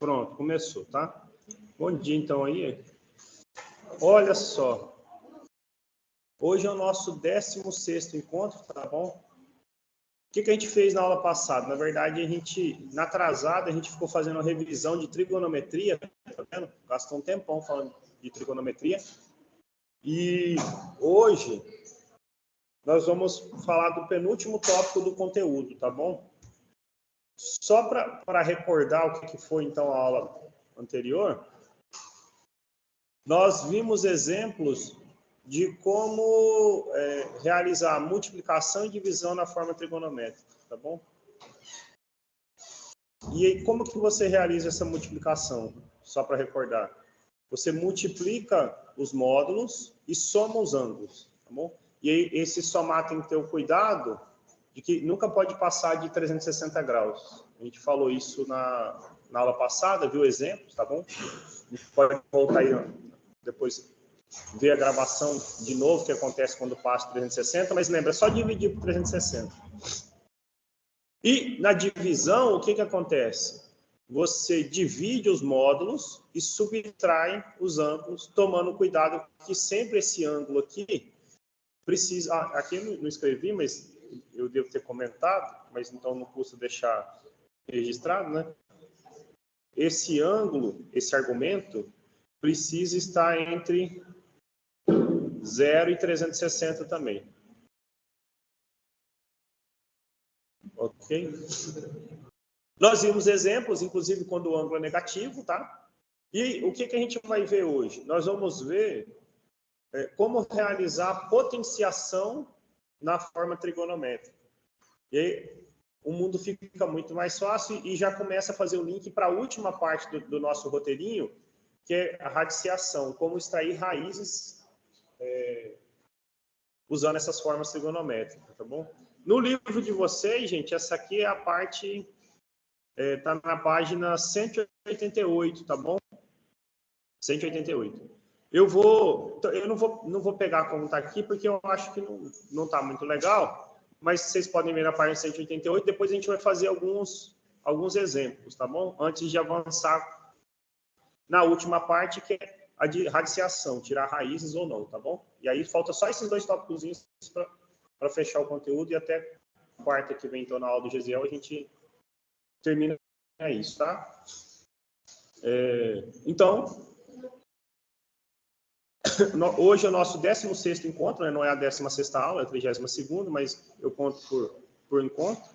Pronto, começou, tá? Bom dia, então, aí. Olha só. Hoje é o nosso 16º encontro, tá bom? O que a gente fez na aula passada? Na verdade, na atrasada, a gente ficou fazendo uma revisão de trigonometria, tá vendo? Gastou um tempão falando de trigonometria. E hoje, nós vamos falar do penúltimo tópico do conteúdo, tá bom? Só para recordar o que foi, então, a aula anterior, nós vimos exemplos de como realizar multiplicação e divisão na forma trigonométrica, tá bom? E aí, como que você realiza essa multiplicação? Só para recordar. Você multiplica os módulos e soma os ângulos, tá bom? E aí, esse somar tem que ter o cuidado de que nunca pode passar de 360 graus. A gente falou isso na aula passada, viu exemplos, tá bom? A gente pode voltar aí depois ver a gravação de novo, que acontece quando passa 360, mas lembra, é só dividir por 360. E na divisão, o que acontece? Você divide os módulos e subtrai os ângulos, tomando cuidado que sempre esse ângulo aqui precisa... aqui eu não escrevi, mas eu devo ter comentado, mas então não custa deixar registrado, né? Esse ângulo, esse argumento, precisa estar entre 0 e 360 também. Ok? Nós vimos exemplos, inclusive quando o ângulo é negativo, tá? E o que a gente vai ver hoje? Nós vamos ver como realizar a potenciação na forma trigonométrica. E aí o mundo fica muito mais fácil e já começa a fazer o link para a última parte do nosso roteirinho, que é a radiciação, como extrair raízes usando essas formas trigonométricas, tá bom? No livro de vocês, gente, essa aqui é a parte... tá na página 188, tá bom? 188. Eu não vou pegar como tá aqui, porque eu acho que não tá muito legal, mas vocês podem ver na página 188, depois a gente vai fazer alguns exemplos, tá bom? Antes de avançar na última parte, que é a de radiciação, tirar raízes ou não, tá bom? E aí falta só esses dois tópicos para fechar o conteúdo, e até quarta que vem, então, na aula do Gesiel, a gente termina isso, tá? Então, hoje é o nosso 16º encontro, né? Não é a 16ª aula, é a 32ª, mas eu conto por encontro.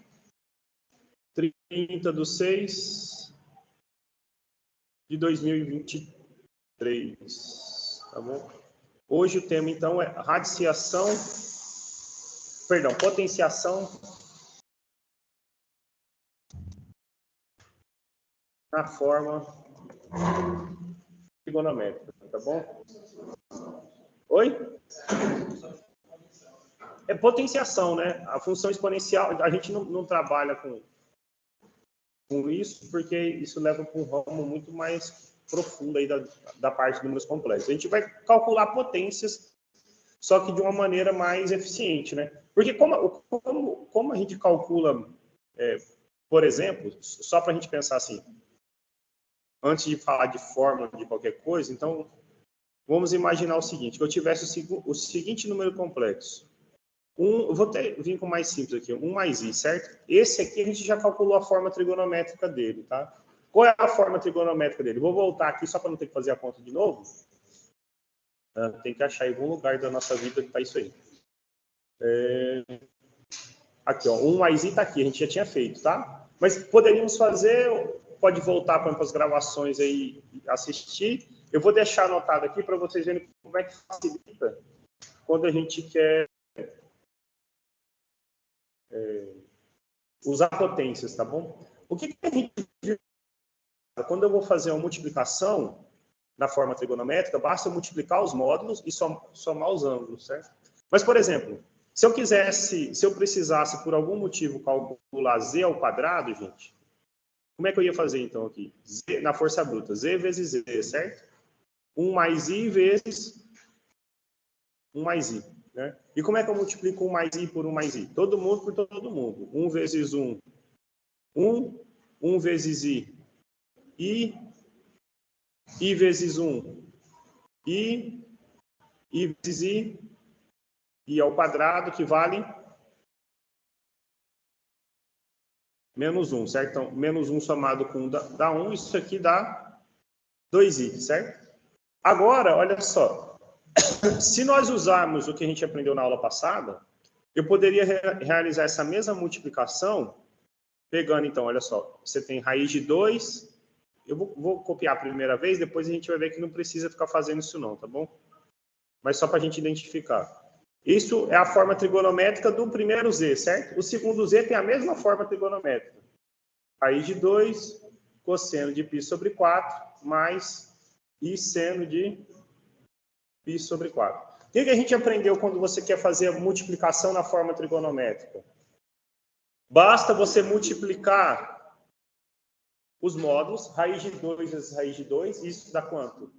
30/6/2023, tá bom? Hoje o tema, então, é potenciação na forma trigonométrica, tá bom? Oi? É potenciação, né? A função exponencial, a gente não trabalha com isso, porque isso leva para um ramo muito mais profundo aí da parte de números complexos. A gente vai calcular potências, só que de uma maneira mais eficiente, né? Porque como a gente calcula, por exemplo, só para a gente pensar assim, antes de falar de fórmula de qualquer coisa, então, vamos imaginar o seguinte, que eu tivesse o seguinte número complexo. Eu vou vir com mais simples aqui, 1 mais i, certo? Esse aqui a gente já calculou a forma trigonométrica dele, tá? Qual é a forma trigonométrica dele? Vou voltar aqui só para não ter que fazer a conta de novo. Tem que achar em algum lugar da nossa vida que está isso aí. Aqui, ó, 1 mais i está aqui, a gente já tinha feito, tá? Mas poderíamos fazer, pode voltar para as gravações aí e assistir. Eu vou deixar anotado aqui para vocês verem como é que facilita quando a gente quer usar potências, tá bom? O que a gente viu? Quando eu vou fazer uma multiplicação na forma trigonométrica, basta eu multiplicar os módulos e somar os ângulos, certo? Mas, por exemplo, se eu precisasse, por algum motivo, calcular z ao quadrado, gente, como é que eu ia fazer, então, aqui? Z, na força bruta, z vezes z, certo? 1 mais i vezes 1 mais i, né? E como é que eu multiplico 1 mais i por 1 mais i? Todo mundo por todo mundo. 1 vezes 1, 1. 1 vezes i, I vezes 1, I vezes I ao quadrado, que vale menos 1, certo? Então, menos 1 somado com 1 dá 1, isso aqui dá 2i, certo? Agora, olha só, se nós usarmos o que a gente aprendeu na aula passada, eu poderia realizar essa mesma multiplicação, pegando, então, olha só, você tem raiz de 2, eu vou copiar a primeira vez, depois a gente vai ver que não precisa ficar fazendo isso não, tá bom? Mas só para a gente identificar. Isso é a forma trigonométrica do primeiro z, certo? O segundo z tem a mesma forma trigonométrica. Raiz de 2, cosseno de π sobre 4, mais I seno de π sobre 4. O que a gente aprendeu quando você quer fazer a multiplicação na forma trigonométrica? Basta você multiplicar os módulos, raiz de 2 vezes raiz de 2, isso dá quanto?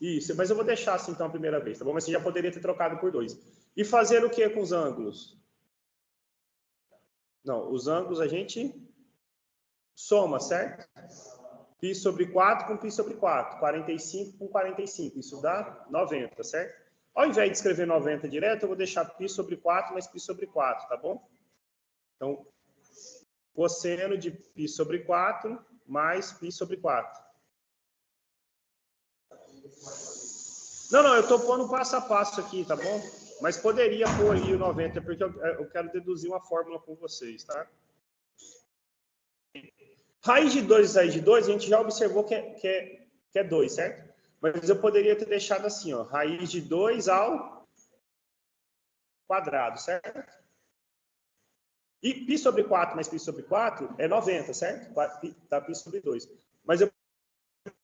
Isso, mas eu vou deixar assim então a primeira vez, tá bom? Mas você já poderia ter trocado por 2. E fazer o que com os ângulos? Não, os ângulos a gente soma, certo? π sobre 4 com π sobre 4, 45 com 45, isso dá 90, certo? Ao invés de escrever 90 direto, eu vou deixar π sobre 4 mais π sobre 4, tá bom? Então, cosseno de π sobre 4 mais π sobre 4. Não, eu estou pondo passo a passo aqui, tá bom? Mas poderia pôr aí o 90, porque eu quero deduzir uma fórmula com vocês, tá? Raiz de 2 vezes raiz de 2, a gente já observou que é 2, certo? Mas eu poderia ter deixado assim, ó, raiz de 2 ao quadrado, certo? E π sobre 4 mais π sobre 4 é 90, certo? Dá π sobre 2. Mas eu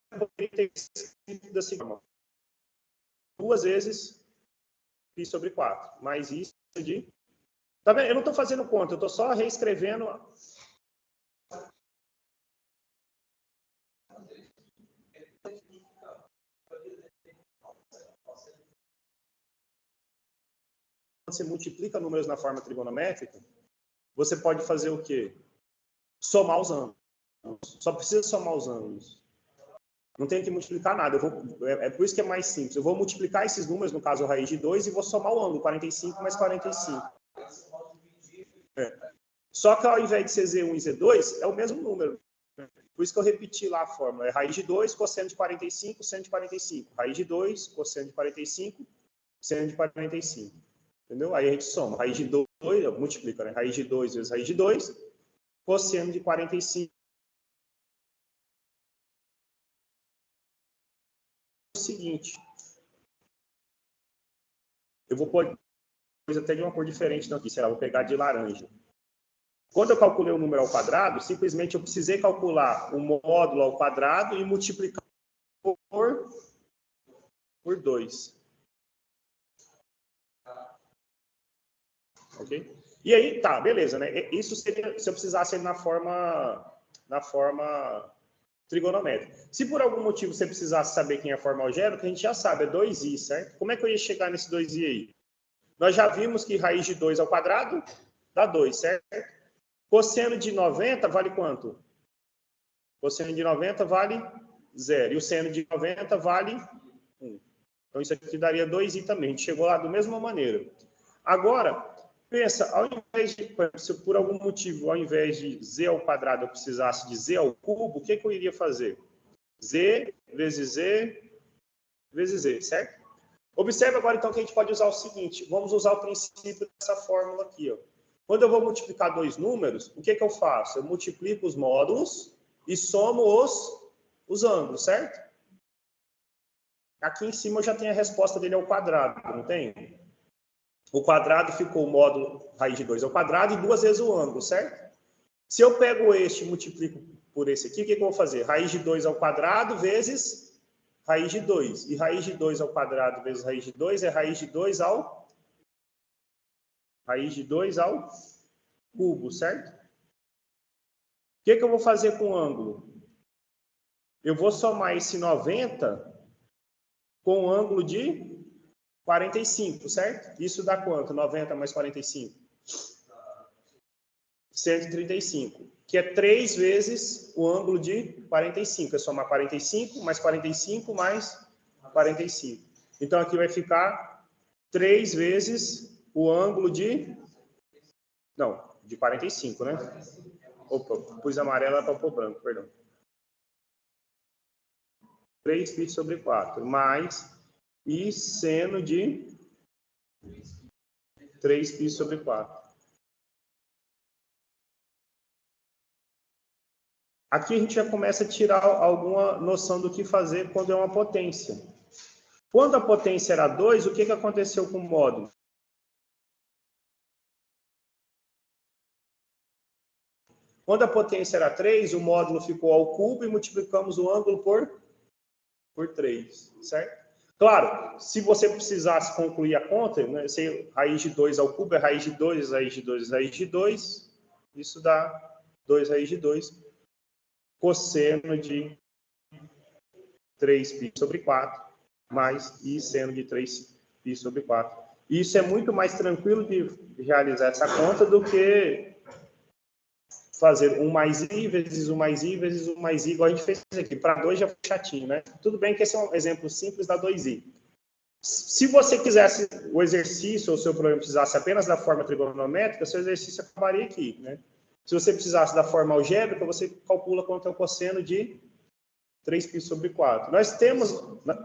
poderia ter escrito assim, duas vezes π sobre 4, mais isso de... Tá vendo? Eu não estou fazendo conta, eu estou só reescrevendo... Você multiplica números na forma trigonométrica, você pode fazer o quê? Somar os ângulos. Só precisa somar os ângulos. Não tem que multiplicar nada. É por isso que é mais simples. Eu vou multiplicar esses números, no caso, a raiz de 2, e vou somar o ângulo, 45 mais 45. Só que ao invés de ser Z1 e Z2, é o mesmo número. Por isso que eu repeti lá a fórmula. É raiz de 2, cosseno de 45, seno de 45. Raiz de 2, cosseno de 45, seno de 45. Entendeu? Aí a gente soma. Raiz de 2, multiplica, né? Raiz de 2 vezes raiz de 2, cosseno de 45. O seguinte. Eu vou pôr até de uma cor diferente daqui, sei lá, vou pegar de laranja. Quando eu calculei o número ao quadrado, simplesmente eu precisei calcular o módulo ao quadrado e multiplicar por 2. Ok? E aí, tá, beleza, né? Isso seria se eu precisasse na forma trigonométrica. Se por algum motivo você precisasse saber quem é a forma algébrica, a gente já sabe, é 2i, certo? Como é que eu ia chegar nesse 2i aí? Nós já vimos que raiz de 2 ao quadrado dá 2, certo? Cosseno de 90 vale quanto? Cosseno de 90 vale 0. E o seno de 90 vale 1. Então, isso aqui daria 2i também. A gente chegou lá da mesma maneira. Agora, pensa, ao invés de, se por algum motivo, ao invés de z ao quadrado, eu precisasse de z ao cubo, o que eu iria fazer? Z vezes z vezes z, certo? Observe agora, então, que a gente pode usar o seguinte. Vamos usar o princípio dessa fórmula aqui, ó. Quando eu vou multiplicar dois números, o que eu faço? Eu multiplico os módulos e somo os ângulos, certo? Aqui em cima eu já tenho a resposta dele ao quadrado, não tem? O quadrado ficou o módulo raiz de 2 ao quadrado e 2 vezes o ângulo, certo? Se eu pego este e multiplico por esse aqui, o que eu vou fazer? Raiz de 2 ao quadrado vezes raiz de 2. E raiz de 2 ao quadrado vezes raiz de 2 é raiz de 2 ao cubo, certo? O que eu vou fazer com o ângulo? Eu vou somar esse 90 com o ângulo de 45, certo? Isso dá quanto? 90 mais 45? 135, que é 3 vezes o ângulo de 45. É somar 45 mais 45 mais 45. Então, aqui vai ficar 3 vezes o ângulo de... Não, de 45, né? Opa, pus amarela para pôr branco, perdão. 3π sobre 4, mais e seno de 3π sobre 4. Aqui a gente já começa a tirar alguma noção do que fazer quando é uma potência. Quando a potência era 2, o que aconteceu com o módulo? Quando a potência era 3, o módulo ficou ao cubo e multiplicamos o ângulo por 3, certo? Claro, se você precisasse concluir a conta, né, se raiz de 2 ao cubo é raiz de 2, raiz de 2, raiz de 2, isso dá 2 raiz de 2, cosseno de 3π sobre 4, mais i seno de 3π sobre 4. Isso é muito mais tranquilo de realizar essa conta do que fazer 1 mais i vezes 1 mais i vezes 1 mais i, igual a gente fez aqui. Para 2 já foi chatinho, né? Tudo bem que esse é um exemplo simples da 2i. Se você quisesse o exercício ou o seu problema precisasse apenas da forma trigonométrica, seu exercício acabaria aqui, né? Se você precisasse da forma algébrica, você calcula quanto é o cosseno de 3π sobre 4. Nós temos...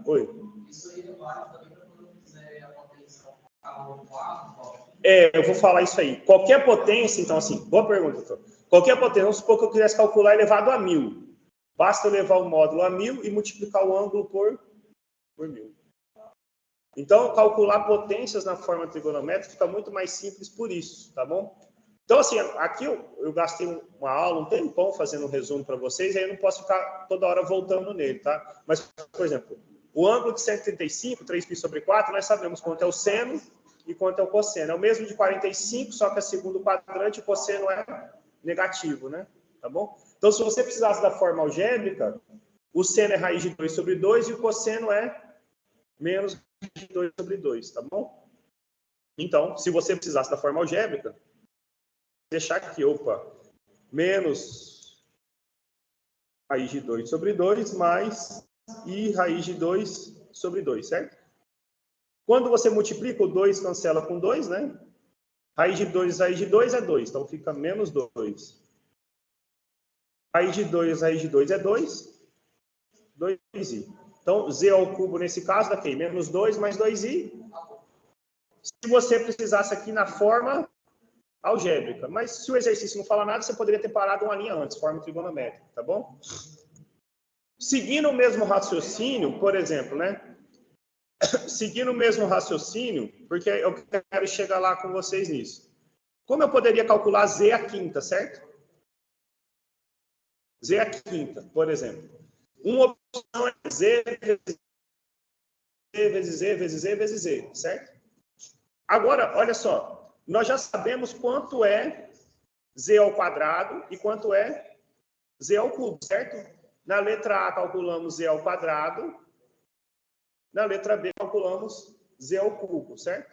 Oi. Isso aí não vale também para quando eu quiser a potência ao quadro. Eu vou falar isso aí. Qualquer potência, então, assim, boa pergunta, doutor. Qualquer potência, vamos supor que eu quisesse calcular elevado a 1000. Basta eu levar o módulo a 1000 e multiplicar o ângulo por 1000. Então, calcular potências na forma trigonométrica fica muito mais simples por isso, tá bom? Então, assim, aqui eu gastei uma aula, um tempão fazendo um resumo para vocês, e aí eu não posso ficar toda hora voltando nele, tá? Mas, por exemplo, o ângulo de 135, 3π sobre 4, nós sabemos quanto é o seno e quanto é o cosseno. É o mesmo de 45, só que a segundo quadrante o cosseno é negativo, né? Tá bom? Então, se você precisasse da forma algébrica, o seno é raiz de 2 sobre 2 e o cosseno é menos raiz de 2 sobre 2, tá bom? Então, se você precisasse da forma algébrica, deixar aqui, opa, menos raiz de 2 sobre 2 mais i raiz de 2 sobre 2, certo? Quando você multiplica, o 2 cancela com 2, né? Raiz de 2 é 2, então fica menos 2. Raiz de 2 é 2, 2i. Então, z ao cubo nesse caso daqui, menos 2 mais 2i. Se você precisasse aqui na forma algébrica, mas se o exercício não fala nada, você poderia ter parado uma linha antes, forma trigonométrica, tá bom? Seguindo o mesmo raciocínio, por exemplo, né? Seguindo o mesmo raciocínio, porque eu quero chegar lá com vocês nisso. Como eu poderia calcular z à quinta, certo? Z à quinta, por exemplo. Uma opção é z vezes z vezes z vezes z, certo? Agora, olha só, nós já sabemos quanto é z ao quadrado e quanto é z ao cubo, certo? Na letra A calculamos z ao quadrado, na letra B calculamos z ao cubo, certo?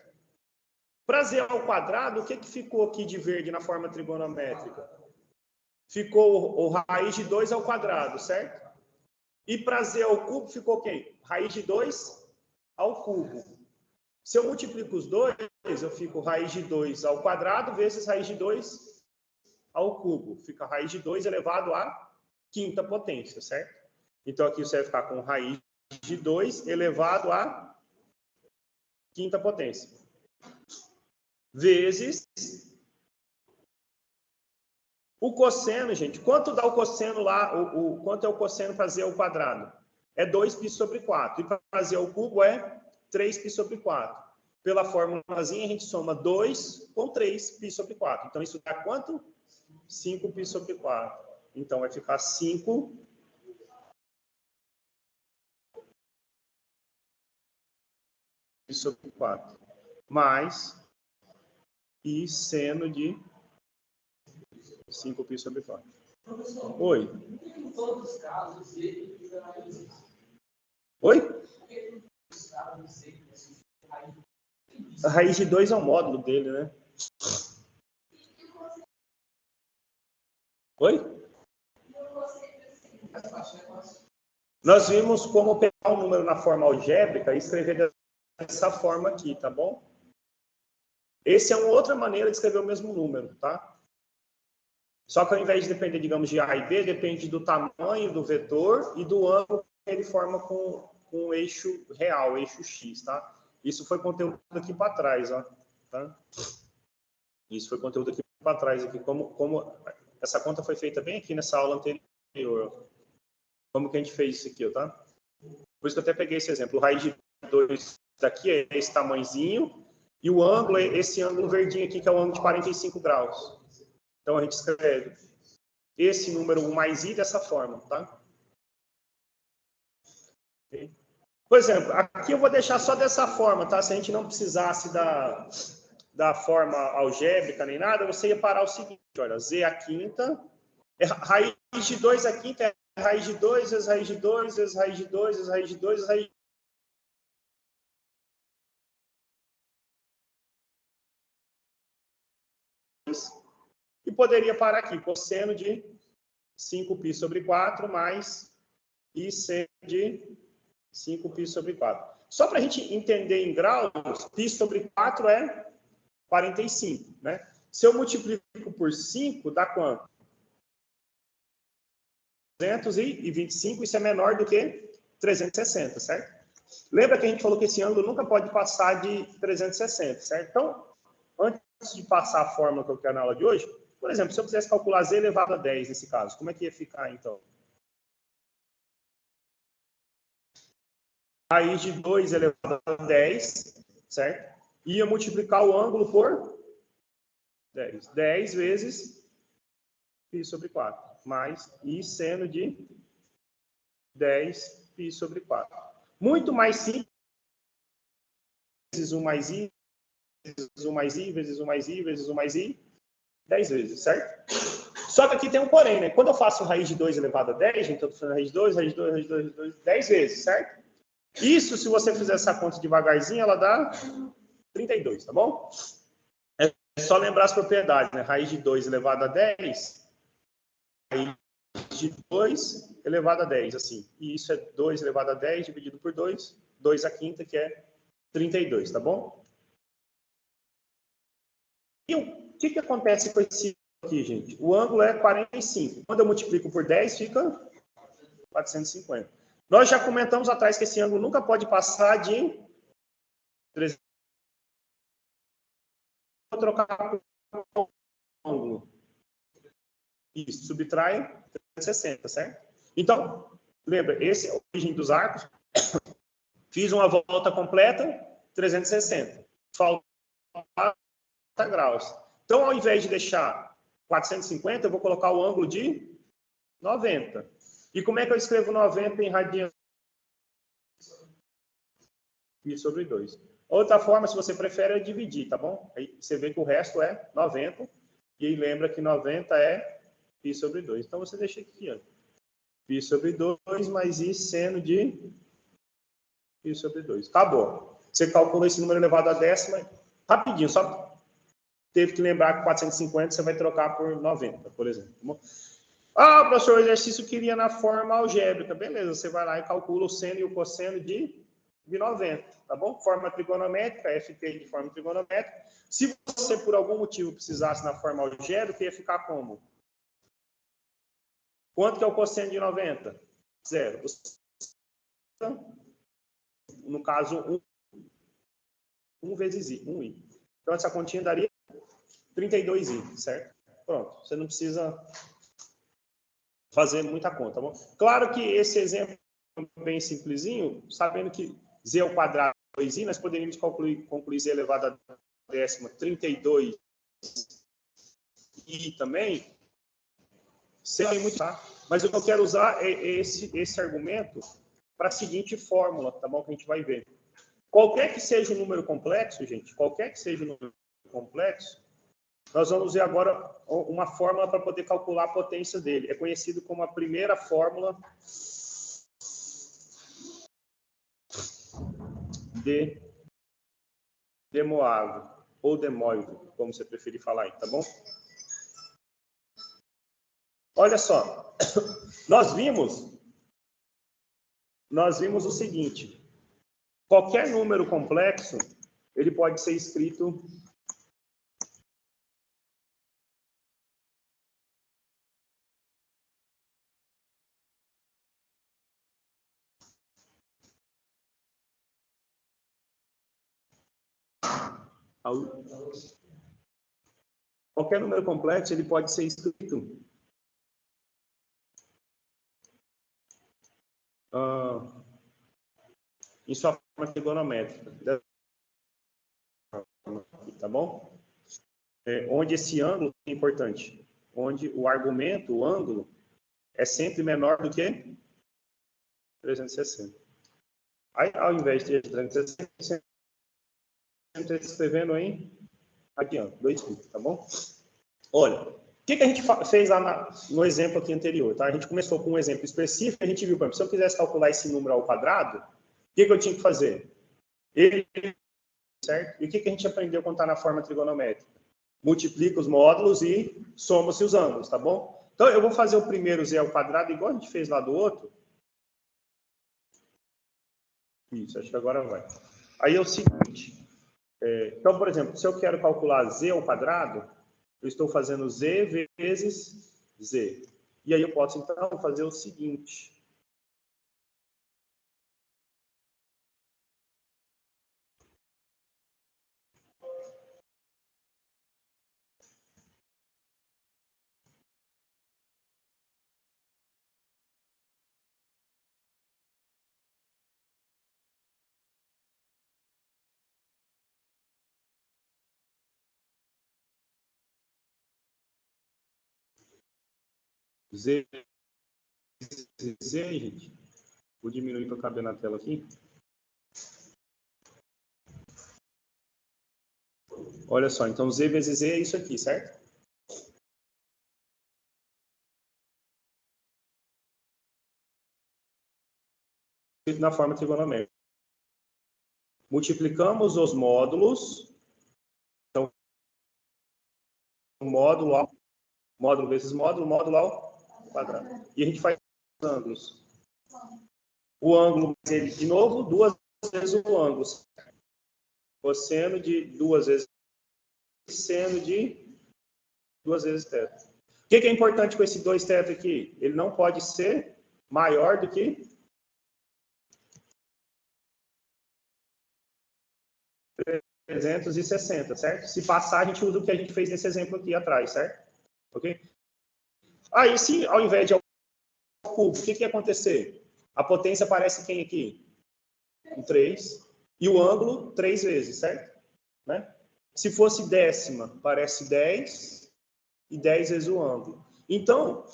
Para z ao quadrado, o que ficou aqui de verde na forma trigonométrica? Ficou o raiz de 2 ao quadrado, certo? E para z ao cubo ficou quem? Raiz de 2 ao cubo. Se eu multiplico os dois, eu fico raiz de 2 ao quadrado vezes raiz de 2 ao cubo. Fica raiz de 2 elevado à quinta potência, certo? Então, aqui você vai ficar com raiz de 2 elevado à quinta potência. Vezes o cosseno, gente. Quanto dá o cosseno lá? Quanto é o cosseno para z ao quadrado? É 2π sobre 4. E para z ao cubo é 3π sobre 4. Pela formulazinha, a gente soma 2 com 3π sobre 4. Então, isso dá quanto? 5π sobre 4. Então, vai ficar 5 sobre 4. Mais i seno de 5π sobre 4. Oi? Em todos os casos, z fica raiz. Oi? A raiz de 2 é o módulo dele, né? Oi? Nós vimos como pegar um número na forma algébrica e escrever dessa forma aqui, tá bom? Essa é uma outra maneira de escrever o mesmo número, tá? Só que ao invés de depender, digamos, de A e B, depende do tamanho do vetor e do ângulo que ele forma com o eixo real, eixo X, tá? Isso foi conteúdo aqui para trás, ó, tá? Isso foi conteúdo aqui para trás, aqui, como essa conta foi feita bem aqui nessa aula anterior, ó. Como que a gente fez isso aqui, ó, tá? Por isso que eu até peguei esse exemplo. O raiz de 2 daqui é esse tamanhozinho, e o ângulo é esse ângulo verdinho aqui, que é o ângulo de 45 graus. Então, a gente escreve esse número 1 mais i dessa forma, tá? Okay. Por exemplo, aqui eu vou deixar só dessa forma, tá? Se a gente não precisasse da forma algébrica nem nada, você ia parar o seguinte, olha, z à quinta, raiz de 2 à quinta é raiz de 2, vezes raiz de 2, vezes raiz de 2, vezes raiz de 2, vezes raiz de 2. E poderia parar aqui, cosseno de 5π sobre 4 mais i seno de 5π sobre 4. Só para a gente entender em graus, π sobre 4 é 45, né? Se eu multiplico por 5, dá quanto? 225, isso é menor do que 360, certo? Lembra que a gente falou que esse ângulo nunca pode passar de 360, certo? Então, antes de passar a fórmula que eu quero na aula de hoje, por exemplo, se eu quisesse calcular z elevado a 10 nesse caso, como é que ia ficar, então? Raiz de 2 elevado a 10, certo? Ia multiplicar o ângulo por 10. 10 vezes π sobre 4, mais i seno de 10 π sobre 4. Muito mais simples, vezes 1 mais i, vezes 1 mais i, vezes 1 mais i, vezes 1 mais i, 10 vezes, certo? Só que aqui tem um porém, né? Quando eu faço raiz de 2 elevado a 10, então eu estou fazendo raiz de 2, raiz de 2, raiz de 2, raiz de 2, 10 vezes, certo? Isso, se você fizer essa conta devagarzinho, ela dá 32, tá bom? É só lembrar as propriedades, né? Raiz de 2 elevado a 10, raiz de 2 elevado a 10, assim. E isso é 2 elevado a 10 dividido por 2, 2 à quinta, que é 32, tá bom? E o que acontece com esse aqui, gente? O ângulo é 45. Quando eu multiplico por 10, fica 450. Nós já comentamos atrás que esse ângulo nunca pode passar de 300. Vou trocar por ângulo. Isso, subtrai 360, certo? Então, lembra, esse é a origem dos arcos. Fiz uma volta completa, 360. Falta 40 graus. Então, ao invés de deixar 450, eu vou colocar o ângulo de 90. E como é que eu escrevo 90 em radianos? Π sobre 2. Outra forma, se você prefere, é dividir, tá bom? Aí você vê que o resto é 90. E aí lembra que 90 é π sobre 2. Então, você deixa aqui, ó. Π sobre 2 mais i seno de π sobre 2. Acabou. Você calcula esse número elevado à décima rapidinho. Só teve que lembrar que 450 você vai trocar por 90, por exemplo. Ah, professor, o exercício queria na forma algébrica. Beleza, você vai lá e calcula o seno e o cosseno de 90, tá bom? Forma trigonométrica, ft de forma trigonométrica. Se você, por algum motivo, precisasse na forma algébrica, ia ficar como? Quanto que é o cosseno de 90? 0. No caso, 1 vezes i, 1i. Então, essa continha daria 32i, certo? Pronto, você não precisa fazer muita conta, tá bom? Claro que esse exemplo é bem simplesinho, sabendo que z ao quadrado é 2i, nós poderíamos concluir z elevado a décima 32i também, sem muito, tá? Mas o que eu quero usar é esse argumento para a seguinte fórmula, tá bom? Que a gente vai ver. Qualquer que seja o número complexo, gente, qualquer que seja o número complexo, nós vamos ver agora uma fórmula para poder calcular a potência dele. É conhecido como a primeira fórmula de De Moivre, ou De Moivre, como você preferir falar aí, tá bom? Olha só, nós vimos o seguinte, qualquer número complexo, ele pode ser escrito qualquer número complexo, ele pode ser escrito em sua forma trigonométrica, tá bom? Onde esse ângulo é importante, onde o argumento, o ângulo, é sempre menor do que 360. Aí, ao invés de 360, você está escrevendo aqui, ó, 2π, tá bom? Olha, o que a gente fez lá no exemplo aqui anterior, tá? A gente começou com um exemplo específico, a gente viu, por exemplo, se eu quisesse calcular esse número ao quadrado, o que eu tinha que fazer? Certo? E o que a gente aprendeu quando está na forma trigonométrica? Multiplica os módulos e soma-se os ângulos, tá bom? Então, eu vou fazer o primeiro z ao quadrado, igual a gente fez lá do outro. Isso, acho que agora vai. Aí é o seguinte. Então, por exemplo, se eu quero calcular z ao quadrado, eu estou fazendo z vezes z. E aí eu posso, então, fazer o seguinte. Z, gente. Vou diminuir para caber na tela aqui. Olha só, então z vezes z é isso aqui, certo? Na forma trigonométrica. Multiplicamos os módulos. Então, módulo vezes módulo ao quadrado. E a gente faz os ângulos. O ângulo, de novo, duas vezes o ângulo. Cosseno de duas vezes seno de duas vezes θ. O que é importante com esse 2θ aqui? Ele não pode ser maior do que 360, certo? Se passar, a gente usa o que a gente fez nesse exemplo aqui atrás, certo? Ok? Aí, se ao invés de ao cubo, o que ia acontecer? A potência aparece quem aqui? Um 3. E o ângulo, 3 vezes, certo? Né? Se fosse décima, parece 10. E 10 vezes o ângulo. Então,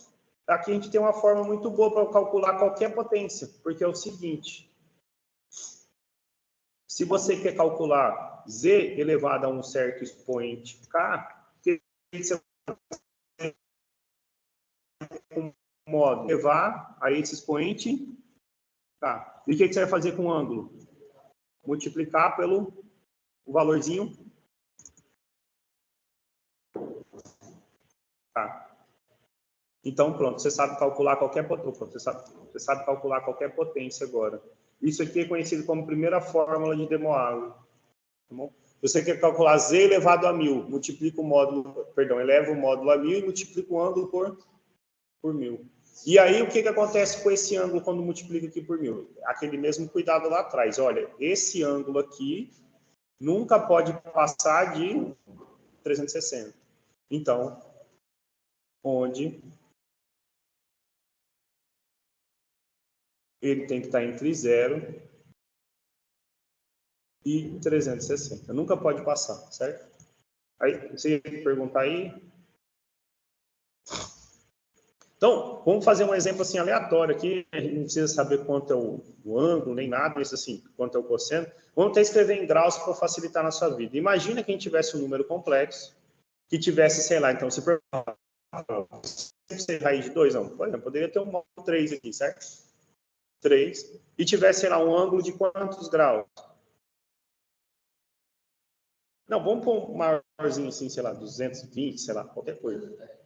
aqui a gente tem uma forma muito boa para calcular qualquer potência. Porque é o seguinte. Se você quer calcular z elevado a um certo expoente k, o que você vai com modo levar a esse expoente k. E o que você vai fazer com o ângulo? Multiplicar pelo o valorzinho k. Então, pronto, você sabe calcular qualquer potência. Você sabe calcular qualquer potência agora. Isso aqui é conhecido como primeira fórmula de De Moivre. Tá bom? Você quer calcular z elevado a 1000, multiplica o módulo, eleva o módulo a 1000 e multiplica o ângulo por 1000. E aí, o que acontece com esse ângulo quando multiplica aqui por 1000? Aquele mesmo cuidado lá atrás. Olha, esse ângulo aqui nunca pode passar de 360. Então, onde ele tem que estar entre 0 e 360. Nunca pode passar, certo? Aí, você ia perguntar aí. Então, vamos fazer um exemplo assim aleatório aqui. A gente não precisa saber quanto é o ângulo, nem nada, isso assim, quanto é o cosseno. Vamos até escrever em graus para facilitar na sua vida. Imagina que a gente tivesse um número complexo, que tivesse, sei lá, então, se ser raiz de 2, não. Por exemplo, poderia ter um módulo 3 aqui, certo? 3. E tivesse, sei lá, um ângulo de quantos graus? Não, vamos pôr um maiorzinho assim, sei lá, 220, sei lá, qualquer coisa.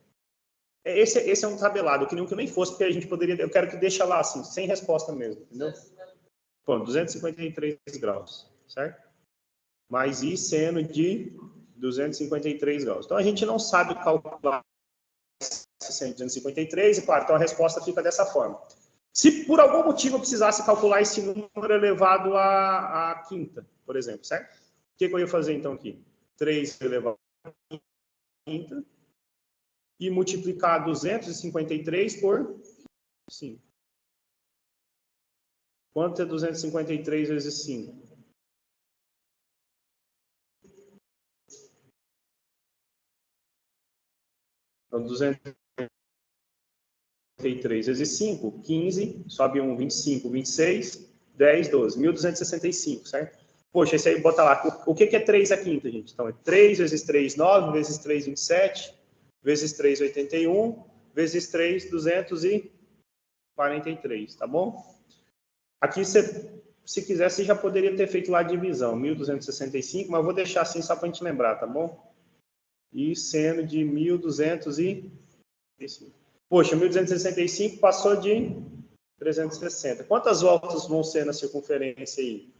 Esse é um tabelado, eu queria que nem fosse, porque a gente poderia... Eu quero que deixe lá assim, sem resposta mesmo, entendeu? Pronto, 253 graus, certo? Mais I seno de 253 graus. Então, a gente não sabe calcular esse seno de 253, e claro, então a resposta fica dessa forma. Se por algum motivo eu precisasse calcular esse número elevado à quinta, por exemplo, certo? O que eu ia fazer então aqui? 3 elevado à quinta e multiplicar 253 por 5. Quanto é 253 vezes 5? Então, 253 vezes 5, 15, sobe 1, 25, 26, 10, 12, 1.265, certo? Poxa, esse aí, bota lá. O que é 3 a quinta, gente? Então, é 3 vezes 3, 9, vezes 3, 27, vezes 3, 81, vezes 3, 243, tá bom? Aqui, se quiser, você já poderia ter feito lá a divisão, 1.265, mas eu vou deixar assim só para a gente lembrar, tá bom? E seno de 1.265. Poxa, 1.265 passou de 360. Quantas voltas vão ser na circunferência aí?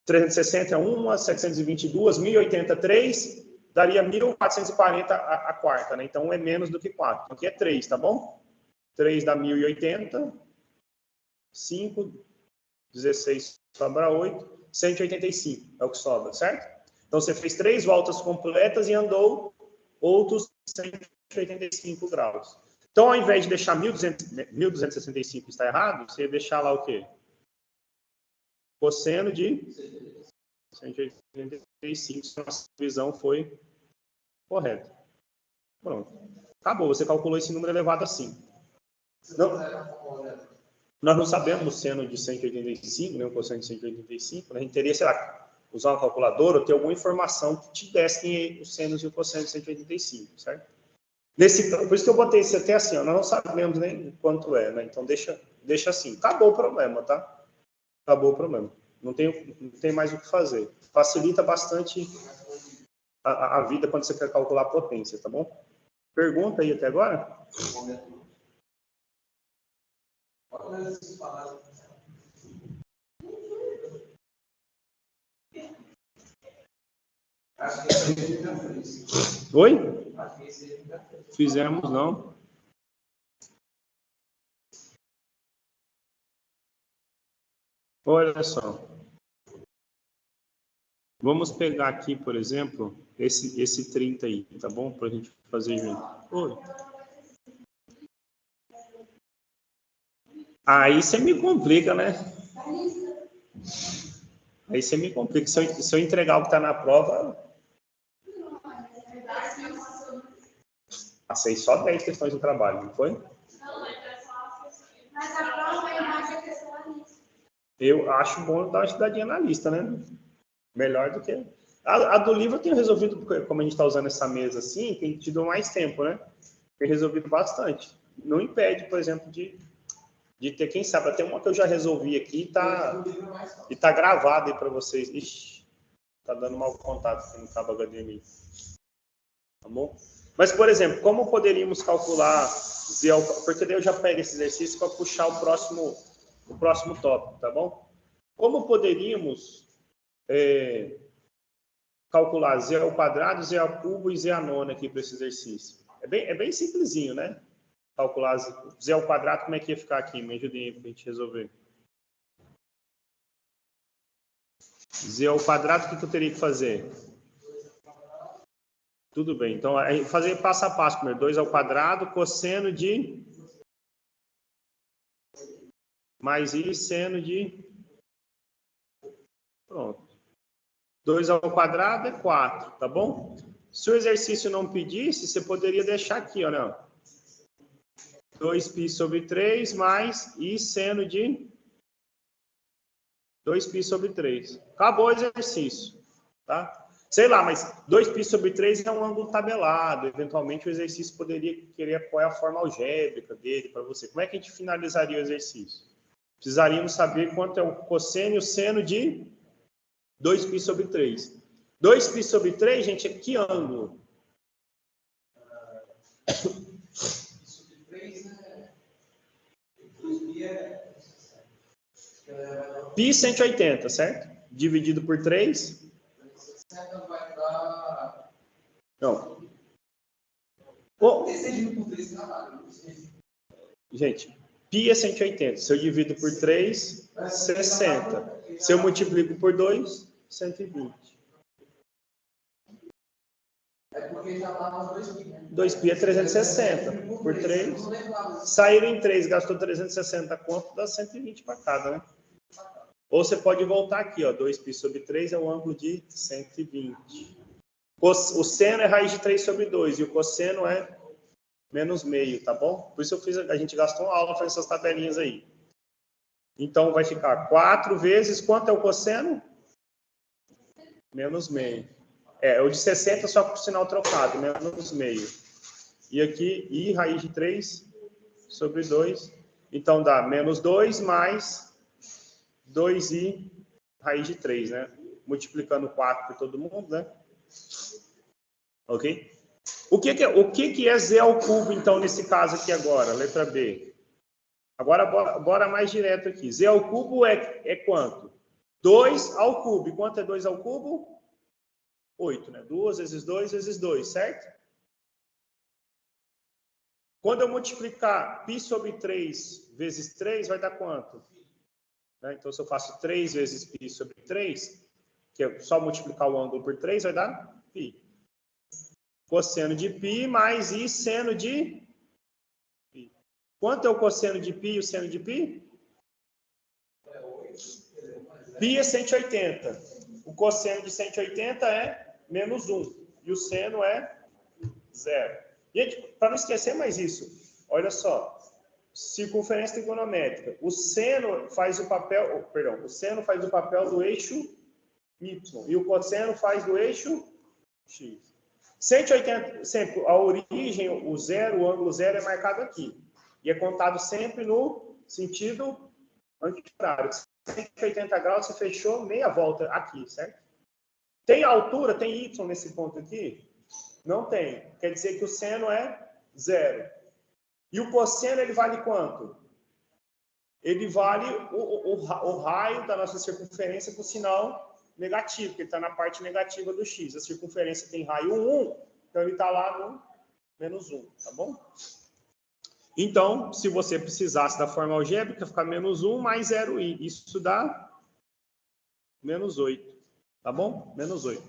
360 é uma, 722, 1083, daria 1.440 a quarta, né? Então, é menos do que 4. Aqui é 3, tá bom? 3 dá 1.080, 5, 16 sobra 8, 185 é o que sobra, certo? Então, você fez 3 voltas completas e andou outros 185 graus. Então, ao invés de deixar 1.265 está errado, você ia deixar lá o quê? Cosseno de 185, se a nossa divisão foi correta. Pronto. Acabou, você calculou esse número elevado assim. Não, nós não sabemos o seno de 185, nem o cosseno de 185, né? A gente teria, sei lá, usar uma calculadora ou ter alguma informação que te desse os senos e o cosseno de 185, certo? Por isso que eu botei isso até assim, ó, nós não sabemos nem quanto é, né? Então deixa assim. Acabou o problema, tá? Acabou o problema. Não tem mais o que fazer. Facilita bastante a vida quando você quer calcular a potência, tá bom? Pergunta aí até agora? Oi? Fizemos, não. Olha só. Vamos pegar aqui, por exemplo, esse 30 aí, tá bom? Para a gente fazer junto. Oi. Aí você me complica, né? Aí você me complica. Se eu entregar o que está na prova, passei só 10 questões do trabalho, não foi? Mas a prova é mais a questão analista. Eu acho bom dar uma estudadinha na lista, né? Melhor do que... A do livro eu tenho resolvido, como a gente está usando essa mesa assim, tem tido mais tempo, né? Tem resolvido bastante. Não impede, por exemplo, de ter, quem sabe, até uma que eu já resolvi aqui e tá gravado aí para vocês. Ixi, tá dando mau contato aqui no cabo HDMI. Tá bom? Mas, por exemplo, como poderíamos calcular Z ao... Porque daí eu já pego esse exercício para puxar o próximo tópico, tá bom? Como poderíamos calcular Z ao quadrado, Z ao cubo e Z à nona aqui para esse exercício? É bem simplesinho, né? Calcular Z ao quadrado, como é que ia ficar aqui? Me ajudem aí para a gente resolver. Z ao quadrado, o que eu teria que fazer? Tudo bem. Então, fazer passo a passo primeiro. 2 ao quadrado, cosseno de... mais I, seno de... Pronto. 2 ao quadrado é 4, tá bom? Se o exercício não pedisse, você poderia deixar aqui, ó, né? 2π sobre 3 mais I seno de 2π sobre 3. Acabou o exercício, tá? Sei lá, mas 2π sobre 3 é um ângulo tabelado. Eventualmente o exercício poderia querer qual é a forma algébrica dele para você. Como é que a gente finalizaria o exercício? Precisaríamos saber quanto é o cosseno e o seno de 2π sobre 3. 2π sobre 3, gente, é que ângulo? Pi 180, certo? Dividido por 3. Não. Gente, pi é 180. Se eu divido por 3, 60. Se eu multiplico por 2, 120. É porque já estava 2pi, né? 2pi é 360. Por 3. Saíram em 3, gastou 360 quanto? Dá 120 para cada, né? Ou você pode voltar aqui, ó. 2pi sobre 3 é o ângulo de 120. O seno é raiz de 3 sobre 2. E o cosseno é menos meio, tá bom? Por isso a gente gastou uma aula fazendo essas tabelinhas aí. Então, vai ficar 4 vezes... Quanto é o cosseno? Menos meio. É o de 60, só com o sinal trocado. Menos meio. E aqui, i raiz de 3 sobre 2. Então, dá menos 2 mais 2i raiz de 3, né? Multiplicando 4 por todo mundo, né? Ok? O que é z ao cubo, então, nesse caso aqui agora? Letra B. Agora, bora mais direto aqui. Z ao cubo é quanto? 2 ao cubo. E quanto é 2 ao cubo? 8, né? 2 vezes 2 vezes 2, certo? Quando eu multiplicar π sobre 3 vezes 3, vai dar quanto? Né? Então, se eu faço 3 vezes π sobre 3, que é só multiplicar o ângulo por 3, vai dar π. Cosseno de π mais i seno de π. Quanto é o cosseno de π e o seno de π? Π é 180. O cosseno de 180 é menos 1. E o seno é 0. Gente, para não esquecer mais isso, olha só. Circunferência trigonométrica. O seno faz o papel, o seno faz o papel do eixo y. E o cosseno faz do eixo x. 180, sempre, a origem, o zero, o ângulo zero é marcado aqui. E é contado sempre no sentido anti-horário. 180 graus, você fechou meia volta aqui, certo? Tem altura, tem y nesse ponto aqui? Não tem. Quer dizer que o seno é zero. E o cosseno, ele vale quanto? Ele vale o raio da nossa circunferência com sinal negativo, porque ele está na parte negativa do x. A circunferência tem raio 1, então ele está lá no menos 1, tá bom? Então, se você precisasse da forma algébrica, ficar menos 1 mais 0i. Isso dá menos 8, tá bom? Menos 8.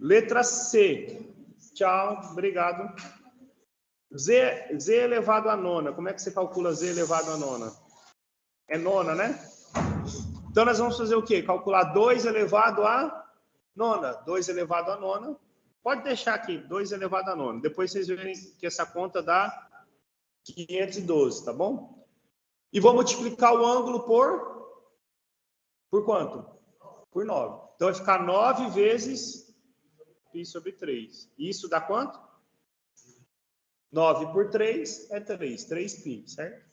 Letra C. Tchau, obrigado. Z elevado a nona. Como é que você calcula Z elevado a nona? É nona, né? Então, nós vamos fazer o quê? Calcular 2 elevado a nona. 2 elevado a nona. Pode deixar aqui, 2 elevado a nona. Depois vocês verem que essa conta dá 512, tá bom? E vou multiplicar o ângulo por quanto? Por 9. Então, vai ficar 9 vezes π sobre 3. Isso dá quanto? 9 por 3 é 3. 3π, certo?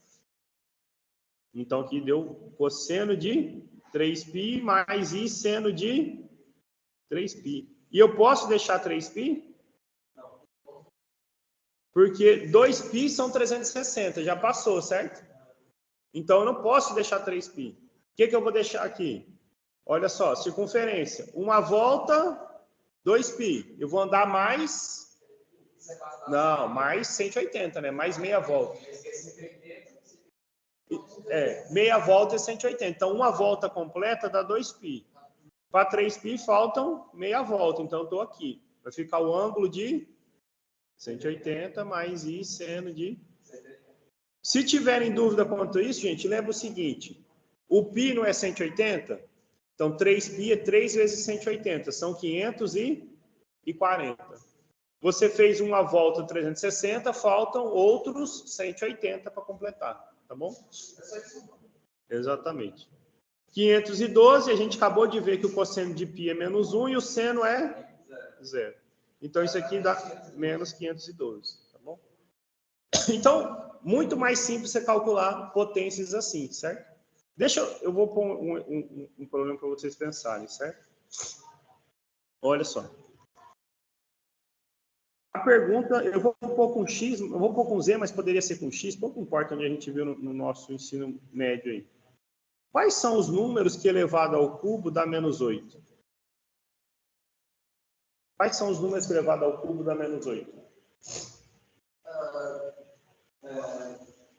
Então, aqui deu cosseno de 3π mais i seno de 3π. E eu posso deixar 3π? Não. Porque 2π são 360, já passou, certo? Então, eu não posso deixar 3π. O que eu vou deixar aqui? Olha só, circunferência. Uma volta, 2π. Eu vou andar mais... Não, mais 180, né? Mais meia volta. Meia volta é 180. Então, uma volta completa dá 2π. Para 3π faltam meia volta. Então, eu estou aqui. Vai ficar o ângulo de 180 mais i seno de... Se tiverem dúvida quanto a isso, gente, lembra o seguinte. O π não é 180? Então, 3π é 3 vezes 180. São 540. Você fez uma volta 360, faltam outros 180 para completar. Tá bom? Exatamente. 512, a gente acabou de ver que o cosseno de π é menos 1 e o seno é 0. Então, isso aqui dá menos 512. Tá bom? Então, muito mais simples você calcular potências assim, certo? Eu vou pôr um problema para vocês pensarem, certo? Olha só. A pergunta, eu vou pôr com X, eu vou pôr com Z, mas poderia ser com X, pouco importa onde a gente viu no nosso ensino médio aí. Quais são os números que elevado ao cubo dá menos 8? Quais são os números que elevado ao cubo dá menos 8?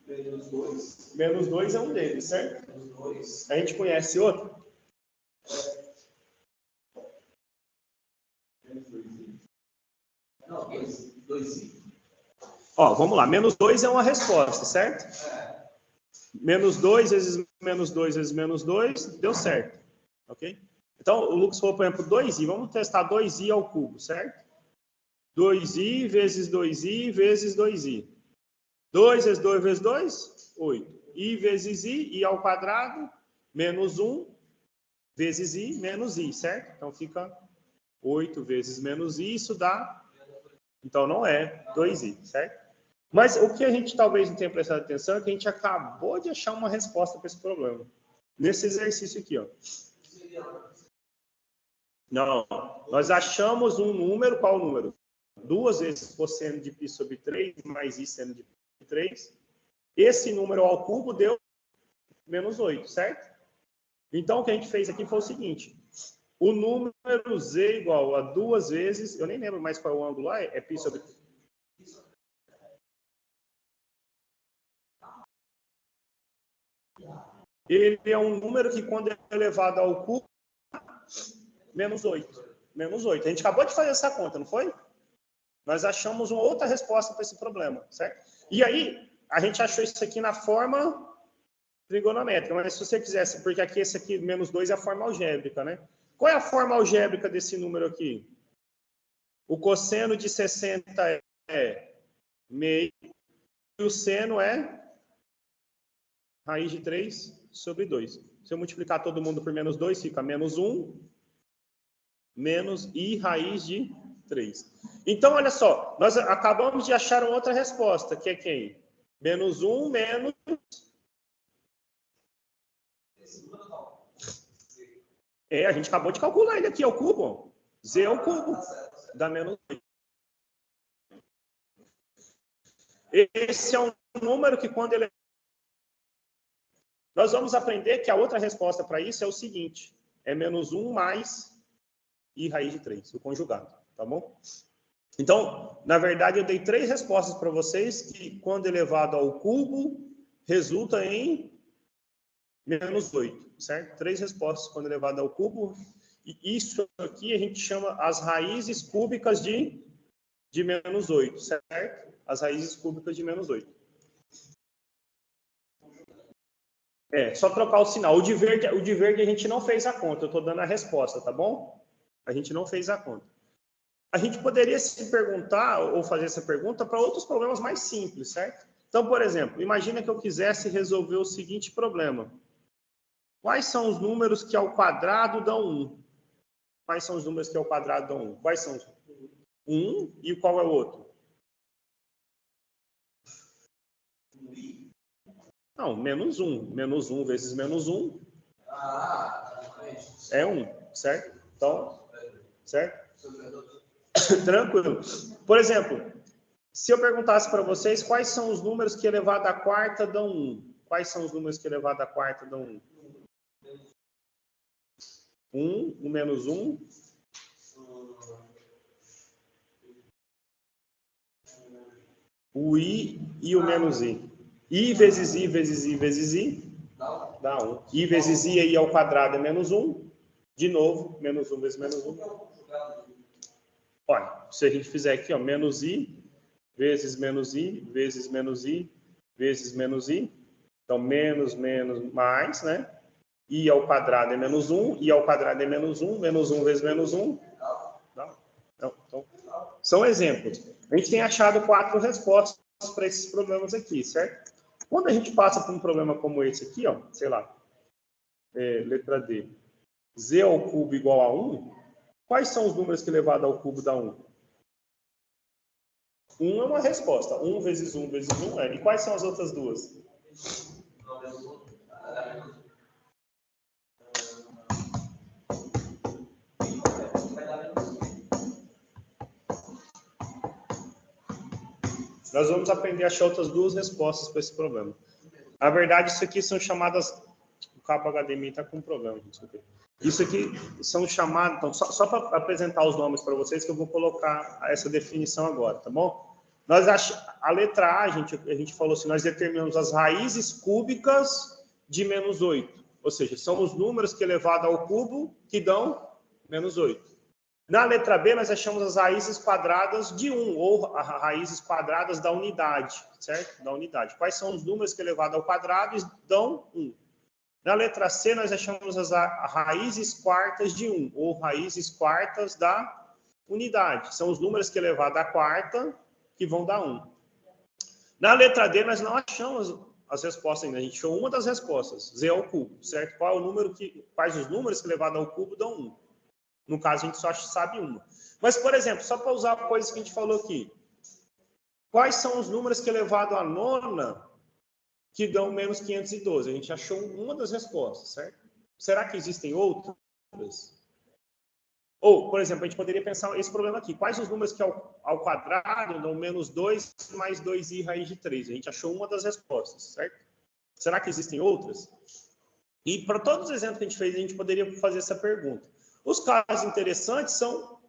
Menos 2. Menos 2 é um deles, certo? Menos 2. A gente conhece outro? Menos 2i. Não, 2i. Ó, vamos lá. Menos 2 é uma resposta, certo? É. Menos 2 vezes menos 2 vezes menos 2, deu certo. Ok? Então, o Lucas falou, por exemplo, 2i. Vamos testar 2i ao cubo, certo? 2i vezes 2i vezes 2i. 2 vezes 2 vezes 2, 8. I vezes i ao quadrado, menos 1 vezes i menos i, certo? Então, fica 8 vezes menos i, isso dá... Então, não é 2i, certo? Mas o que a gente talvez não tenha prestado atenção é que a gente acabou de achar uma resposta para esse problema. Nesse exercício aqui, ó. Não, nós achamos um número, qual número? 2 vezes cosseno de π sobre 3 mais i seno de 3. Esse número ao cubo deu menos 8, certo? Então, o que a gente fez aqui foi o seguinte. O número z igual a 2 vezes... Eu nem lembro mais qual é o ângulo lá. É π sobre... Ele é um número que, quando é elevado ao cubo, menos 8. Menos 8. A gente acabou de fazer essa conta, não foi? Nós achamos uma outra resposta para esse problema, certo? E aí, a gente achou isso aqui na forma trigonométrica, mas se você quisesse, porque aqui esse aqui, menos 2, é a forma algébrica, né? Qual é a forma algébrica desse número aqui? O cosseno de 60 é meio, e o seno é raiz de 3 sobre 2. Se eu multiplicar todo mundo por menos 2, fica menos 1, menos i raiz de 3. Então, olha só, nós acabamos de achar uma outra resposta, que é quem? Menos 1 menos... a gente acabou de calcular ele aqui, é o cubo. Z é o cubo. Dá menos 8. Esse é um número que, quando ele... Nós vamos aprender que a outra resposta para isso é o seguinte. É menos 1 mais i raiz de 3, o conjugado. Tá bom? Então, na verdade, eu dei 3 respostas para vocês que, quando elevado ao cubo, resulta em menos 8, certo? 3 respostas quando elevado ao cubo. E isso aqui a gente chama as raízes cúbicas de menos 8, certo? As raízes cúbicas de menos 8. Só trocar o sinal. O de verde a gente não fez a conta, eu estou dando a resposta, tá bom? A gente não fez a conta. A gente poderia se perguntar, ou fazer essa pergunta, para outros problemas mais simples, certo? Então, por exemplo, imagina que eu quisesse resolver o seguinte problema. Quais são os números que ao quadrado dão 1? Quais são os números que ao quadrado dão 1? Quais são? 1 e qual é o outro? Não, menos 1. Menos 1 vezes menos 1 é 1, certo? Então, certo? Tranquilo. Por exemplo, se eu perguntasse para vocês quais são os números que elevado à quarta dão 1. Quais são os números que elevado à quarta dão 1? 1, o menos 1. O i e o menos i. I vezes i vezes i vezes i dá 1. I vezes i ao quadrado é menos 1. De novo, menos 1 vezes menos 1. Olha, se a gente fizer aqui, ó, menos i vezes menos i vezes menos i vezes menos i. Então, menos, mais, né? I ao quadrado é menos 1. I ao quadrado é menos 1. Menos 1 vezes menos 1. Não. Então, são exemplos. A gente tem achado 4 respostas para esses problemas aqui, certo? Quando a gente passa por um problema como esse aqui, ó, sei lá, letra D, z ao cubo igual a 1, quais são os números que elevado ao cubo dá 1? 1 é uma resposta. 1 vezes 1 vezes 1 é. E quais são as outras duas? Nós vamos aprender a achar outras duas respostas para esse problema. Na verdade, isso aqui são chamadas... O cabo HDMI está com problema, gente. Isso aqui são chamados... Então, só para apresentar os nomes para vocês, que eu vou colocar essa definição agora, tá bom? A letra A, a gente falou assim, nós determinamos as raízes cúbicas de menos 8. Ou seja, são os números que elevado ao cubo que dão menos 8. Na letra B, nós achamos as raízes quadradas de 1, ou as raízes quadradas da unidade, certo? Da unidade. Quais são os números que elevado ao quadrado dão 1? Na letra C, nós achamos as raízes quartas de 1, ou raízes quartas da unidade. São os números que elevado à quarta que vão dar 1. Na letra D, nós não achamos as respostas ainda. A gente achou uma das respostas, z ao cubo, certo? Quais os números que elevado ao cubo dão 1? No caso, a gente só sabe uma. Mas, por exemplo, só para usar coisas que a gente falou aqui. Quais são os números que elevado à nona que dão menos 512? A gente achou uma das respostas, certo? Será que existem outras? Ou, por exemplo, a gente poderia pensar esse problema aqui. Quais os números que ao quadrado dão menos 2 mais 2i raiz de 3? A gente achou uma das respostas, certo? Será que existem outras? E para todos os exemplos que a gente fez, a gente poderia fazer essa pergunta. Os casos interessantes são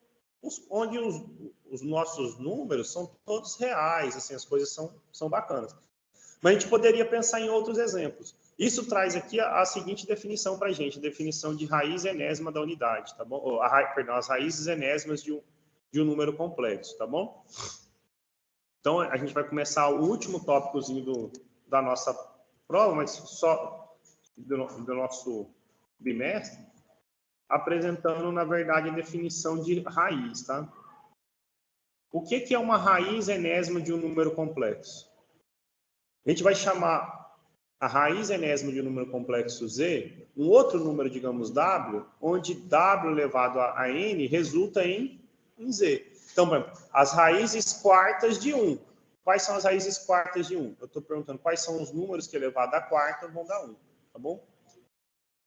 onde os nossos números são todos reais, assim, as coisas são bacanas. Mas a gente poderia pensar em outros exemplos. Isso traz aqui a seguinte definição para a gente, definição de raiz enésima da unidade, tá bom? Perdão, as raízes enésimas de um número complexo, tá bom? Então, a gente vai começar o último tópicozinho da nossa prova, mas só do nosso bimestre, apresentando, na verdade, a definição de raiz, tá? O que é uma raiz enésima de um número complexo? A gente vai chamar a raiz enésima de um número complexo z, um outro número, digamos, w, onde w elevado a n resulta em z. Então, por exemplo, as raízes quartas de 1. Quais são as raízes quartas de 1? Eu estou perguntando quais são os números que elevado à quarta vão dar 1, tá bom?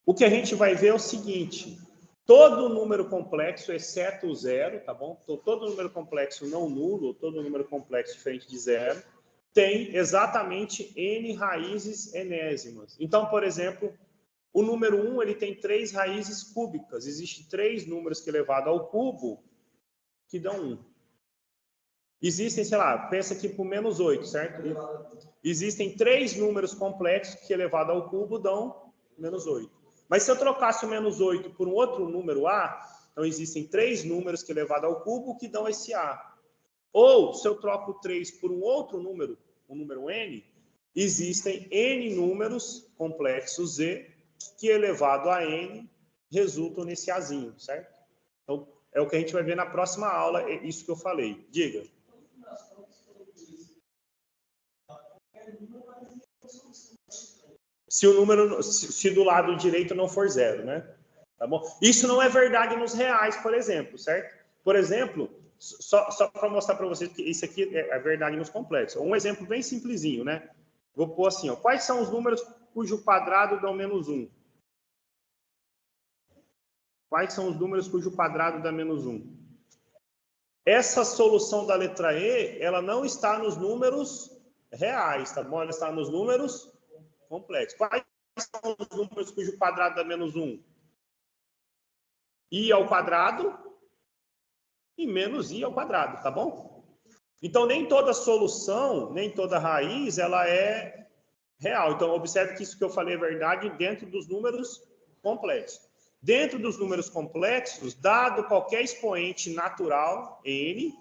O que a gente vai ver é o seguinte... Todo número complexo, exceto o zero, tá bom? Então, todo número complexo não nulo, todo número complexo diferente de zero, tem exatamente n raízes enésimas. Então, por exemplo, o número 1 ele tem 3 raízes cúbicas. Existem 3 números que elevado ao cubo que dão 1. Existem, sei lá, pensa aqui por menos 8, certo? Existem 3 números complexos que elevado ao cubo dão menos 8. Mas se eu trocasse o menos 8 por um outro número A, então existem 3 números que elevado ao cubo que dão esse A. Ou, se eu troco 3 por um outro número, o número n, existem n números complexos z que elevado a n resultam nesse Azinho, certo? Então, é o que a gente vai ver na próxima aula, é isso que eu falei. Diga. Se do lado direito não for zero, né? Tá bom? Isso não é verdade nos reais, por exemplo, certo? Por exemplo, só para mostrar para vocês que isso aqui é verdade nos complexos. Um exemplo bem simplesinho, né? Vou pôr assim, ó. Quais são os números cujo quadrado dá menos 1? Quais são os números cujo quadrado dá menos 1? Essa solução da letra E, ela não está nos números reais, tá bom? Ela está nos números complexos. Quais são os números cujo quadrado dá menos 1? I ao quadrado e menos I ao quadrado, tá bom? Então, nem toda solução, nem toda raiz, ela é real. Então, observe que isso que eu falei é verdade dentro dos números complexos. Dentro dos números complexos, dado qualquer expoente natural, n,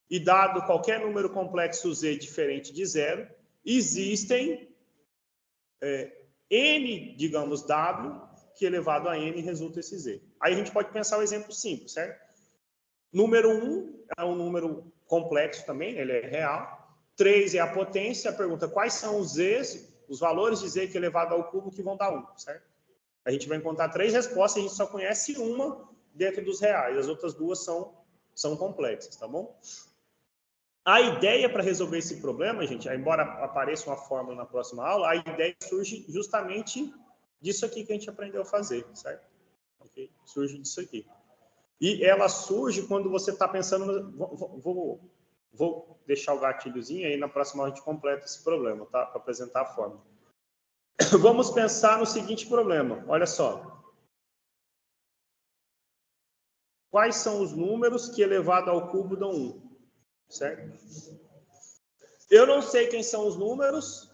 e dado qualquer número complexo z diferente de zero, existem n, digamos, w, que elevado a n resulta esse z. Aí a gente pode pensar um exemplo simples, certo? Número 1 é um número complexo também, ele é real. 3 é a potência. A pergunta, quais são os z's, os valores de z que elevado ao cubo que vão dar 1, certo? A gente vai encontrar 3 respostas, a gente só conhece uma dentro dos reais. As outras 2 são complexas, tá bom? A ideia para resolver esse problema, gente, embora apareça uma fórmula na próxima aula, a ideia surge justamente disso aqui que a gente aprendeu a fazer, certo? Okay? Surge disso aqui. E ela surge quando você está pensando... Vou Vou deixar o gatilhozinho aí, na próxima a gente completa esse problema, tá? Para apresentar a fórmula. Vamos pensar no seguinte problema. Olha só. Quais são os números que elevado ao cubo dão 1? Certo? Eu não sei quem são os números,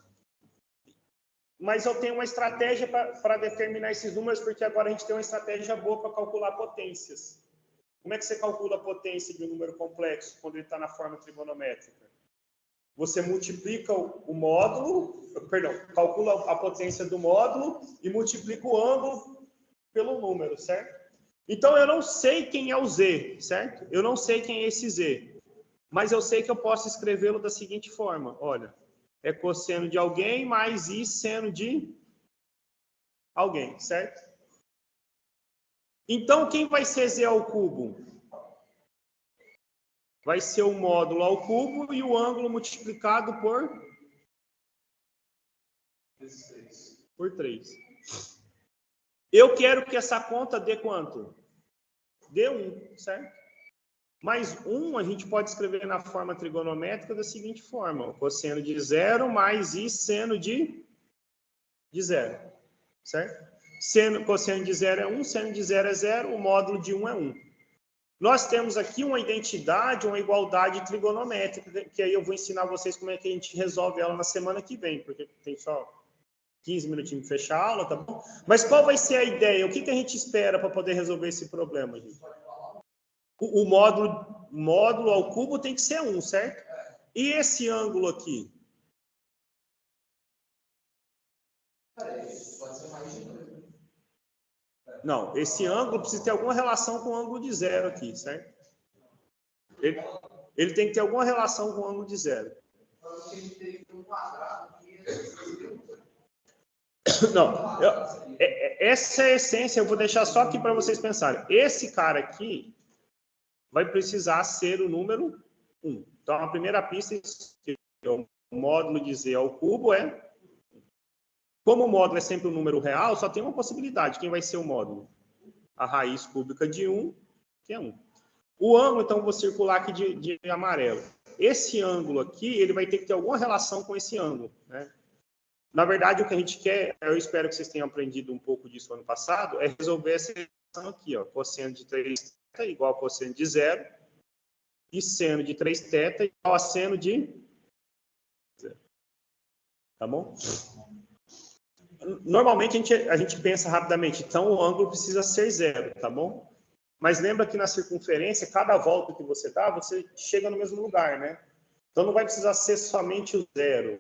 mas eu tenho uma estratégia para determinar esses números, porque agora a gente tem uma estratégia boa para calcular potências. Como é que você calcula a potência de um número complexo quando ele está na forma trigonométrica? Você multiplica o módulo, calcula a potência do módulo e multiplica o ângulo pelo número, certo? Então, eu não sei quem é o z, certo? Eu não sei quem é esse z, mas eu sei que eu posso escrevê-lo da seguinte forma, olha, é cosseno de alguém mais i seno de alguém, certo? Então, quem vai ser z ao cubo? Vai ser o módulo ao cubo e o ângulo multiplicado por 3. Eu quero que essa conta dê quanto? Dê 1, certo? Mais 1 a gente pode escrever na forma trigonométrica da seguinte forma. O cosseno de 0 mais i seno de 0, certo? Cosseno de 0 é 1, seno de 0 é 0, o módulo de 1 é 1. Nós temos aqui uma identidade, uma igualdade trigonométrica, que aí eu vou ensinar vocês como é que a gente resolve ela na semana que vem, porque tem só 15 minutinhos para fechar a aula, tá bom? Mas qual vai ser a ideia? O que a gente espera para poder resolver esse problema, gente? O módulo ao cubo tem que ser 1, certo? E esse ângulo aqui? Não, esse ângulo precisa ter alguma relação com o ângulo de 0 aqui, certo? Ele tem que ter alguma relação com o ângulo de 0. Não, essa é a essência, eu vou deixar só aqui para vocês pensarem. Esse cara aqui vai precisar ser o número 1. Então, a primeira pista é o módulo de z ao cubo é... Como o módulo é sempre um número real, só tem uma possibilidade. Quem vai ser o módulo? A raiz cúbica de 1, que é 1. O ângulo, então, eu vou circular aqui de amarelo. Esse ângulo aqui, ele vai ter que ter alguma relação com esse ângulo, né? Na verdade, o que a gente quer, eu espero que vocês tenham aprendido um pouco disso ano passado, é resolver essa relação aqui, ó. Cosseno de 3θ igual a cosseno de 0 e seno de 3θ igual a seno de 0. Tá bom? Normalmente a gente pensa rapidamente, então o ângulo precisa ser 0, tá bom? Mas lembra que na circunferência, cada volta que você dá, você chega no mesmo lugar, né? Então não vai precisar ser somente o 0.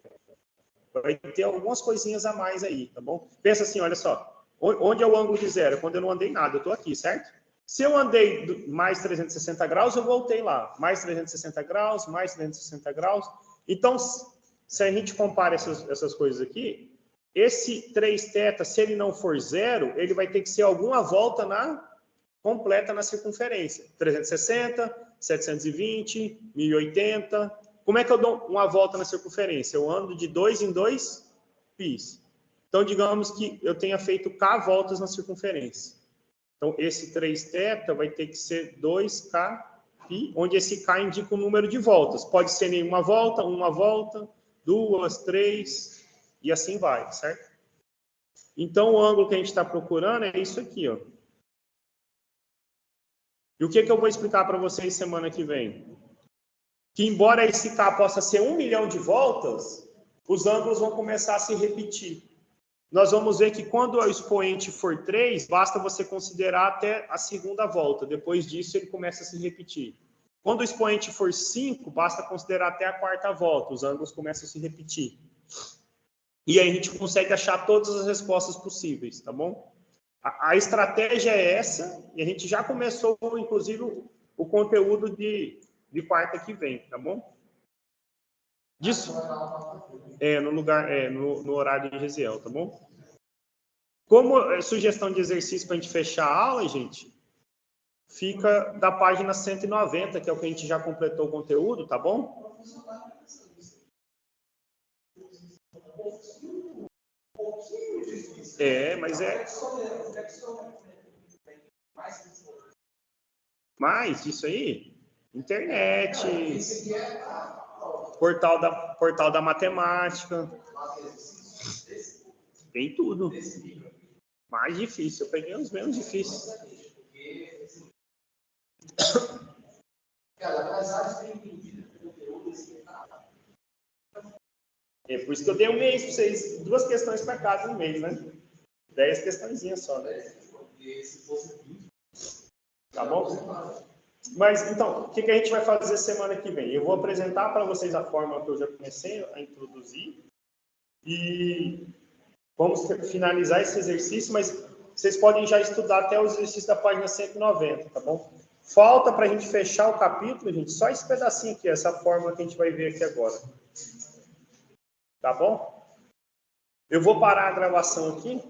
Vai ter algumas coisinhas a mais aí, tá bom? Pensa assim, olha só. Onde é o ângulo de 0? Quando eu não andei nada, eu estou aqui, certo? Se eu andei mais 360 graus, eu voltei lá. Mais 360 graus, mais 360 graus. Então, se a gente compara essas coisas aqui, esse 3θ, se ele não for 0, ele vai ter que ser alguma volta completa na circunferência. 360, 720, 1080. Como é que eu dou uma volta na circunferência? Eu ando de 2 em 2 πs. Então, digamos que eu tenha feito k voltas na circunferência. Então, esse 3θ vai ter que ser 2k π, onde esse k indica o número de voltas. Pode ser nenhuma volta, uma volta, 2, 3, e assim vai, certo? Então, o ângulo que a gente está procurando é isso aqui, ó. E o que eu vou explicar para vocês semana que vem? Que embora esse K possa ser 1 milhão de voltas, os ângulos vão começar a se repetir. Nós vamos ver que quando o expoente for 3, basta você considerar até a segunda volta. Depois disso, ele começa a se repetir. Quando o expoente for 5, basta considerar até a quarta volta. Os ângulos começam a se repetir. E aí a gente consegue achar todas as respostas possíveis, tá bom? A estratégia é essa, e a gente já começou, inclusive, o conteúdo de quarta que vem, tá bom? Disso, no horário de Gesiel, tá bom? Como sugestão de exercício para a gente fechar a aula, gente, fica da página 190, que é o que a gente já completou o conteúdo, tá bom? Mas é... Mais disso aí? Internet, portal da matemática. Tem tudo. Mais difícil. Eu peguei os menos difíceis. É por isso que eu dei um mês para vocês. 2 questões para cada no mês, né? 10 questõezinhas só, né? Tá bom? Mas, então, o que a gente vai fazer semana que vem? Eu vou apresentar para vocês a forma que eu já comecei a introduzir e vamos finalizar esse exercício, mas vocês podem já estudar até o exercício da página 190, tá bom? Falta para a gente fechar o capítulo, gente, só esse pedacinho aqui, essa fórmula que a gente vai ver aqui agora. Tá bom? Eu vou parar a gravação aqui.